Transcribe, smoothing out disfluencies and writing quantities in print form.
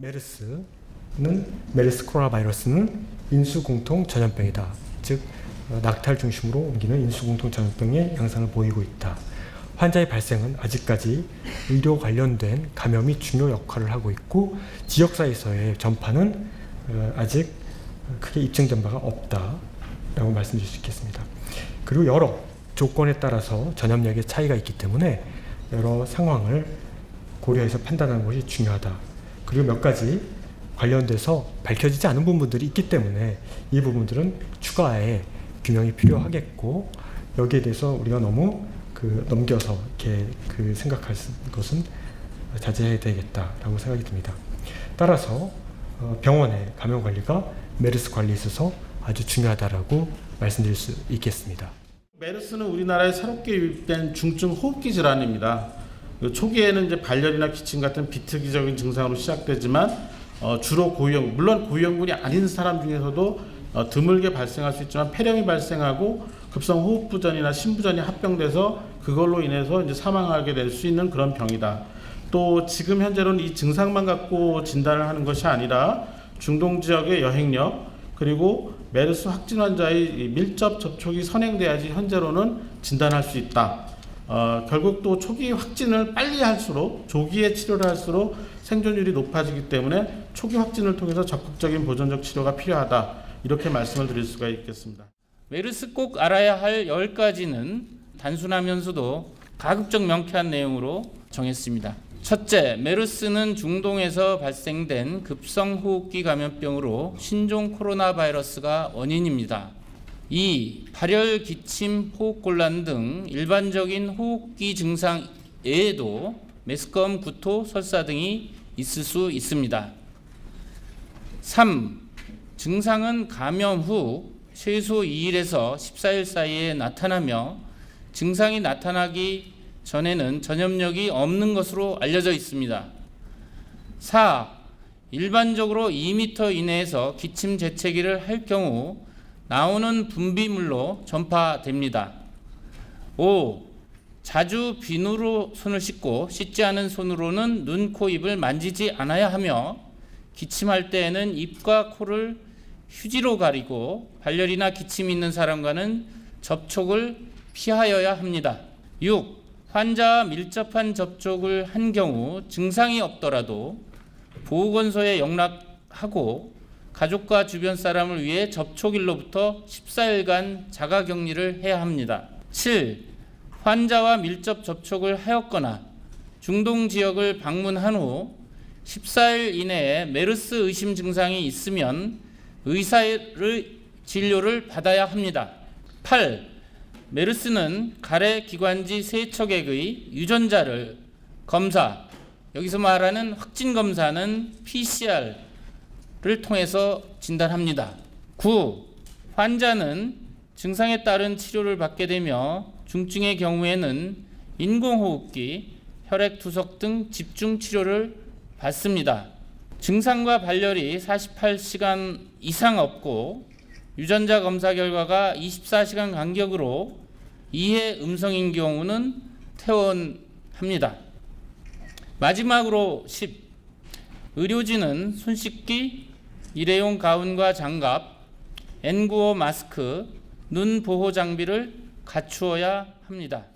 메르스 코로나 바이러스는 인수공통 전염병이다. 즉 낙타를 중심으로 옮기는 인수공통 전염병의 양상을 보이고 있다. 환자의 발생은 아직까지 의료 관련된 감염이 중요 역할을 하고 있고 지역사회에서의 전파는 아직 크게 입증된 바가 없다라고 말씀드릴 수 있겠습니다. 그리고 여러 조건에 따라서 전염력의 차이가 있기 때문에 여러 상황을 고려해서 판단하는 것이 중요하다. 그리고 몇 가지 관련돼서 밝혀지지 않은 부분들이 있기 때문에 이 부분들은 추가의 규명이 필요하겠고 여기에 대해서 우리가 너무 넘겨서 이렇게 생각할 것은 자제해야 되겠다라고 생각이 듭니다. 따라서 병원의 감염 관리가 메르스 관리에 있어서 아주 중요하다라고 말씀드릴 수 있겠습니다. 메르스는 우리나라에 새롭게 유입된 중증 호흡기 질환입니다. 초기에는 이제 발열이나 기침 같은 비특이적인 증상으로 시작되지만 주로 물론 고위험군이 아닌 사람 중에서도 드물게 발생할 수 있지만 폐렴이 발생하고 급성 호흡부전이나 심부전이 합병돼서 그걸로 인해서 이제 사망하게 될 수 있는 그런 병이다. 또 지금 현재로는 이 증상만 갖고 진단을 하는 것이 아니라 중동 지역의 여행력 그리고 메르스 확진 환자의 밀접 접촉이 선행돼야지 현재로는 진단할 수 있다. 결국 또 초기 확진을 빨리 할수록 조기에 치료를 할수록 생존율이 높아지기 때문에 초기 확진을 통해서 적극적인 보존적 치료가 필요하다. 이렇게 말씀을 드릴 수가 있겠습니다. 메르스 꼭 알아야 할 10가지는 단순하면서도 가급적 명쾌한 내용으로 정했습니다. 첫째, 메르스는 중동에서 발생된 급성호흡기 감염병으로 신종 코로나 바이러스가 원인입니다. 2. 발열, 기침, 호흡곤란 등 일반적인 호흡기 증상 외에도 메스꺼움, 구토, 설사 등이 있을 수 있습니다. 3. 증상은 감염 후 최소 2일에서 14일 사이에 나타나며 증상이 나타나기 전에는 전염력이 없는 것으로 알려져 있습니다. 4. 일반적으로 2m 이내에서 기침 재채기를 할 경우 나오는 분비물로 전파됩니다. 5. 자주 비누로 손을 씻고 씻지 않은 손으로는 눈, 코, 입을 만지지 않아야 하며 기침할 때에는 입과 코를 휴지로 가리고 발열이나 기침이 있는 사람과는 접촉을 피하여야 합니다. 6. 환자와 밀접한 접촉을 한 경우 증상이 없더라도 보건소에 연락하고 가족과 주변 사람을 위해 접촉일로부터 14일간 자가격리를 해야 합니다. 7. 환자와 밀접 접촉을 하였거나 중동 지역을 방문한 후 14일 이내에 메르스 의심 증상이 있으면 의사의 진료를 받아야 합니다. 8. 메르스는 가래 기관지 세척액의 유전자를 검사, 여기서 말하는 확진 검사는 PCR를 통해서 진단합니다. 9. 환자는 증상에 따른 치료를 받게 되며 중증의 경우에는 인공호흡기, 혈액투석 등 집중 치료를 받습니다. 증상과 발열이 48시간 이상 없고 유전자 검사 결과가 24시간 간격으로 이해 음성인 경우는 퇴원합니다. 마지막으로 10. 의료진은 손 씻기, 일회용 가운과 장갑, N95 마스크, 눈 보호 장비를 갖추어야 합니다.